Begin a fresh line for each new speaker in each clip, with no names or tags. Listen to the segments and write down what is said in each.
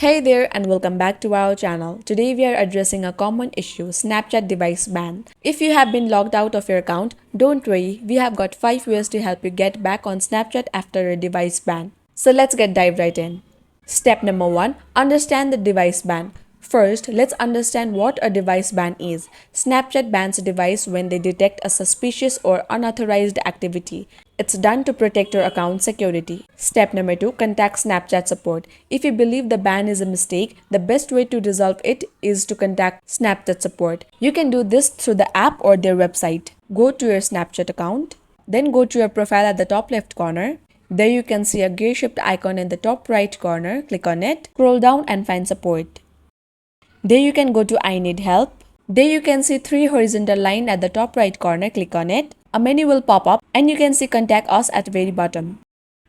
Hey there and welcome back to our channel. Today we are addressing a common issue, Snapchat device ban. If you have been logged out of your account, don't worry, we have got 5 ways to help you get back on Snapchat after a device ban. So let's dive right in. Step number 1, understand the device ban. First, let's understand what a device ban is. Snapchat bans a device when they detect a suspicious or unauthorized activity. It's done to protect your account security. Step number 2, contact Snapchat support. If you believe the ban is a mistake, the best way to resolve it is to contact Snapchat support. You can do this through the app or their website. Go to your Snapchat account, then go to your profile at the top left corner. There you can see a gear shift icon in the top right corner. Click on it, scroll down and find support. There you can go to I need help. There you can see 3 horizontal lines at the top right corner. Click on it. A menu will pop up and you can see contact us at the very bottom.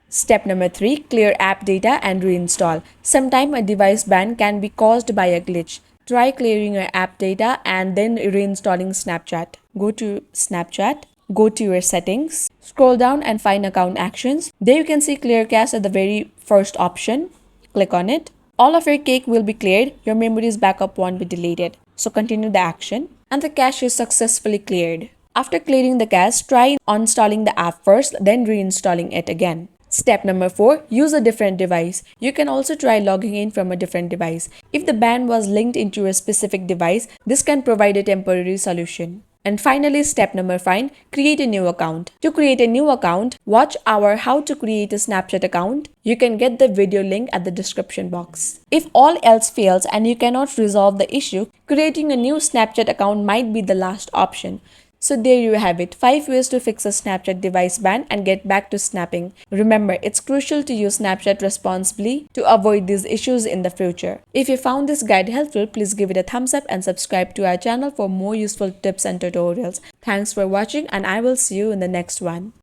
Step number 3, clear app data and reinstall. Sometimes a device ban can be caused by a glitch. Try clearing your app data and then reinstalling Snapchat. Go to Snapchat. Go to your settings. Scroll down and find account actions. There you can see clear cache at the very first option. Click on it. All of your cake will be cleared, your memories backup won't be deleted. So continue the action and the cache is successfully cleared. After clearing the cache, try uninstalling the app first, then reinstalling it again. Step number 4, use a different device. You can also try logging in from a different device. If the ban was linked into a specific device, this can provide a temporary solution. And finally, step number 5, create a new account. To create a new account, watch our How to Create a Snapchat Account. You can get the video link at the description box. If all else fails and you cannot resolve the issue, creating a new Snapchat account might be the last option. So there you have it, 5 ways to fix a Snapchat device ban and get back to snapping. Remember, it's crucial to use Snapchat responsibly to avoid these issues in the future. If you found this guide helpful, please give it a thumbs up and subscribe to our channel for more useful tips and tutorials. Thanks for watching and I will see you in the next one.